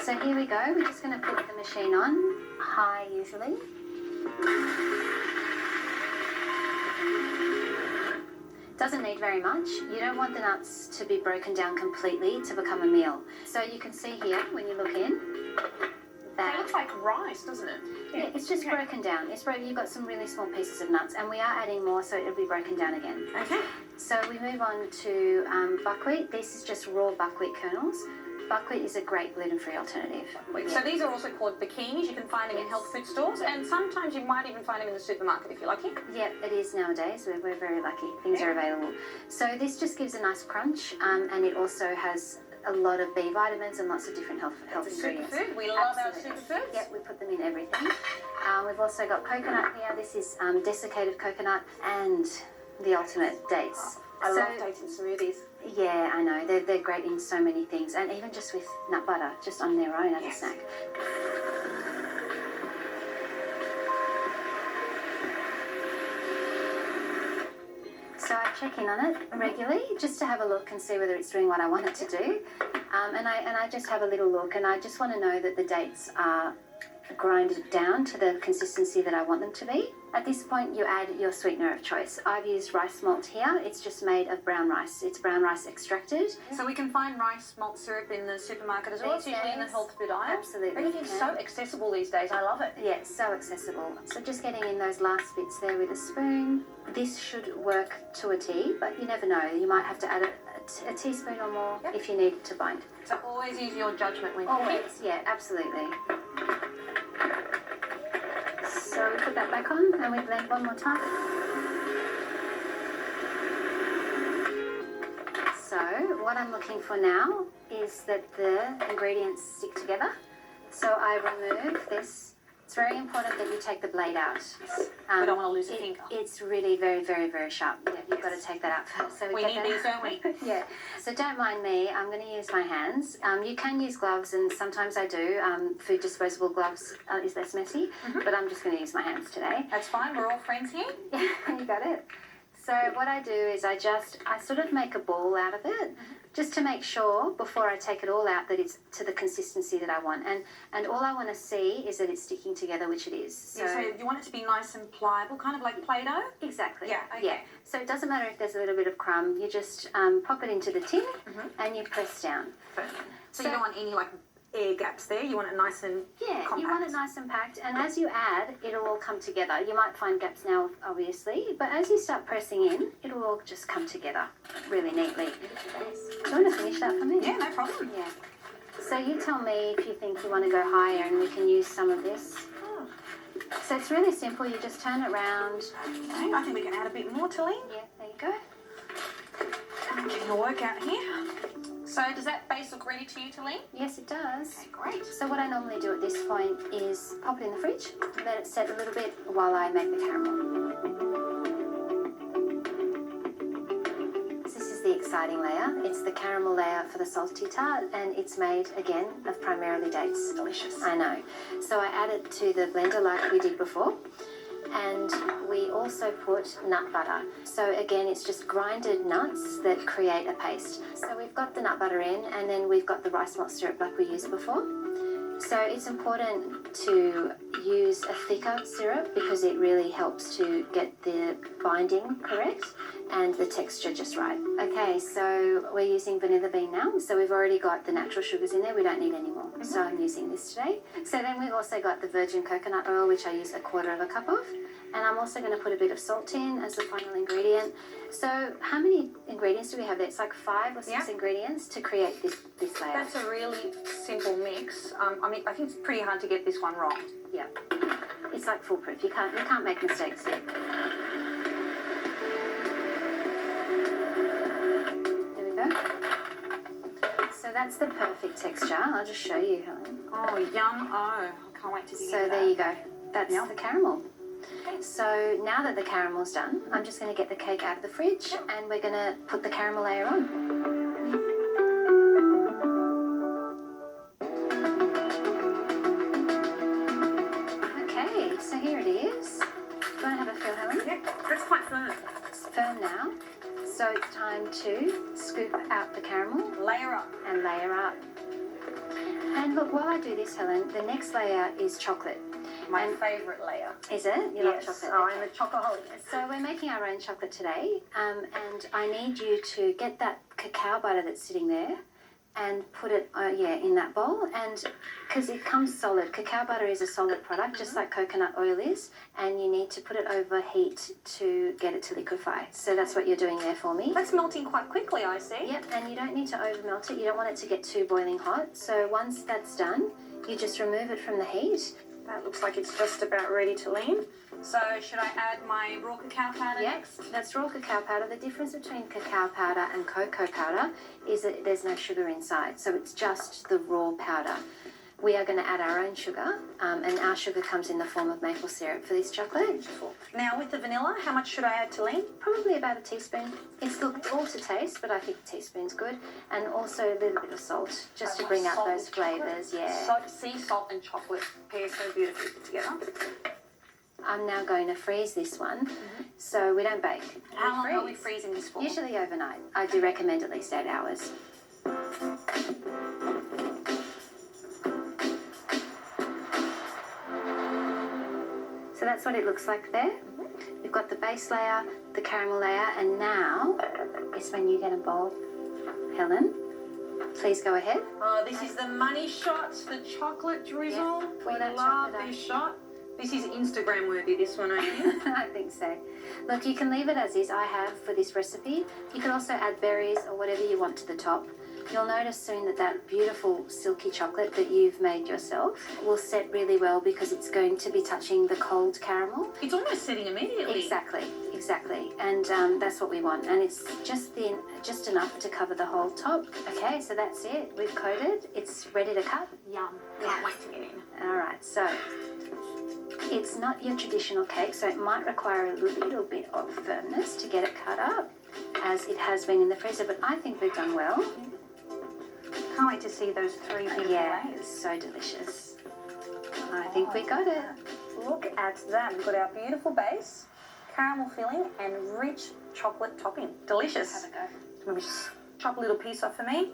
So here we go. We're just going to put the machine on high usually. Doesn't need very much. You don't want the nuts to be broken down completely to become a meal. So you can see here when you look in that It looks like rice, doesn't it? yeah, it's just broken down. It's broken. You've got some really small pieces of nuts, and we are adding more, so it'll be broken down again. Okay. So we move on to buckwheat. This is just raw buckwheat kernels. Buckwheat is a great gluten-free alternative. So these are also called bikinis. You can find them in health food stores, and sometimes you might even find them in the supermarket if you're lucky. Yeah, it is nowadays. We're very lucky. Things are available. So this just gives a nice crunch, and it also has a lot of B vitamins and lots of different health ingredients. Superfood. We love Absolutely. our superfoods. Yep, we put them in everything. We've also got coconut here. This is desiccated coconut and the ultimate dates. I love dates and smoothies. Yeah, I know. They're great in so many things, and even just with nut butter, just on their own as a snack. So I check in on it regularly just to have a look and see whether it's doing what I want it to do. And I just have a little look, and I just want to know that the dates are grinded down to the consistency that I want them to be. At this point, you add your sweetener of choice. I've used rice malt here. It's just made of brown rice. It's brown rice extracted. So we can find rice malt syrup in the supermarket as well. It's usually in the health food aisle. Absolutely. Everything's so accessible these days. I love it. Yeah, it's so accessible. So just getting in those last bits there with a spoon. This should work to a tea, but you never know. You might have to add a teaspoon or more if you need to bind. So always use your judgment when Always, yeah, absolutely. So we put that back on and we blend one more time. So what I'm looking for now is that the ingredients stick together. So I remove this. It's very important that you take the blade out. We don't want to lose a finger. It's really very, very, very sharp. Yeah, you've got to take that out first. So We get need that these, out. don't we? Yeah. So don't mind me. I'm going to use my hands. You can use gloves, and sometimes I do. Food disposable gloves is less messy, but I'm just going to use my hands today. That's fine. We're all friends here. Yeah, you got it. So what I do is I sort of make a ball out of it, just to make sure before I take it all out that it's to the consistency that I want. And all I want to see is that it's sticking together, which it is. So you want it to be nice and pliable, kind of like Play-Doh? Exactly. Yeah, okay. Yeah. So it doesn't matter if there's a little bit of crumb. You just pop it into the tin and you press down. So you don't want any like air gaps there. You want it nice and compact. You want it nice and packed. And as you add, it'll all come together. You might find gaps now, obviously, but as you start pressing in, it'll all just come together really neatly. Do you want to finish that for me? Yeah, no problem. Yeah. So you tell me if you think you want to go higher and we can use some of this. So it's really simple. You just turn it round. Okay, I think we can add a bit more, Talene. Yeah, there you go. Getting the work out here. So does that base look ready to you, Talene? Yes, it does. Okay, great. So what I normally do at this point is pop it in the fridge, let it set a little bit while I make the caramel. This is the exciting layer. It's the caramel layer for the salty tart, and it's made, again, of primarily dates. Delicious. I know. So I add it to the blender like we did before. And we also put nut butter. So again, it's just grinded nuts that create a paste. So we've got the nut butter in, and then we've got the rice malt syrup like we used before. So it's important to use a thicker syrup because it really helps to get the binding correct and the texture just right. Okay, so we're using vanilla bean now. So we've already got the natural sugars in there. We don't need any more. So I'm using this today. So then we've also got the virgin coconut oil, which I use 1/4 cup of. And I'm also going to put a bit of salt in as the final ingredient. So how many ingredients do we have there? It's like 5 or 6 ingredients to create this layer. That's a really simple mix. I mean, I think it's pretty hard to get this one wrong. Yeah. It's like foolproof. You can't make mistakes here. There we go. So that's the perfect texture. I'll just show you, Helen. Oh, yum. Oh, I can't wait to dig into that. So there you go. That's the caramel. So now that the caramel's done, I'm just going to get the cake out of the fridge and we're going to put the caramel layer on. Okay, so here it is. Do you want to have a feel, Helen? Yeah, that's quite firm. It's firm now. So it's time to scoop out the caramel Layer up. and layer up. And And look, while I do this, Helen, the next layer is chocolate. My favourite layer. Is it? You love chocolate? Oh, I'm a chocoholic. So we're making our own chocolate today, and I need you to get that cacao butter that's sitting there and put it, in that bowl. And because it comes solid, cacao butter is a solid product, just like coconut oil is, and you need to put it over heat to get it to liquefy. So that's what you're doing there for me. That's melting quite quickly, I see. Yep, and you don't need to over melt it. You don't want it to get too boiling hot. So once that's done, you just remove it from the heat. That looks like it's just about ready to lean. So should I add my raw cacao powder next? That's raw cacao powder. The difference between cacao powder and cocoa powder is that there's no sugar inside, so it's just the raw powder. We are going to add our own sugar, and our sugar comes in the form of maple syrup for this chocolate. Now with the vanilla, how much should I add to lean? Probably about a teaspoon. It's all to taste, but I think a teaspoon's good. And also a little bit of salt, just to bring out those flavours, Sea salt and chocolate pair so beautifully together. I'm now going to freeze this one, so we don't bake. How long are we freezing this for? Usually overnight. I do recommend at least 8 hours. So that's what it looks like there. We've got the base layer, the caramel layer, and now is when you get a bowl. Helen, please go ahead. Oh, this is the money shot, the chocolate drizzle. Yeah, We pour that love chocolate this shot. This is Instagram worthy, this one, I think. I think so. Look, you can leave it as is. I have for this recipe. You can also add berries or whatever you want to the top. You'll notice soon that that beautiful silky chocolate that you've made yourself will set really well because it's going to be touching the cold caramel. It's almost setting immediately. Exactly. And that's what we want. And it's just enough to cover the whole top. Okay, so that's it. We've coated. It's ready to cut. Yum. Can't wait to get in. All right, so it's not your traditional cake, so it might require a little bit of firmness to get it cut up, as it has been in the freezer, but I think we've done well. Can't wait to see those 3 beautiful Yeah, layers. it's so delicious. I think we got it. Look at that. We've got our beautiful base, caramel filling, and rich chocolate topping. Delicious. Have a go. Maybe just chop a little piece off for me.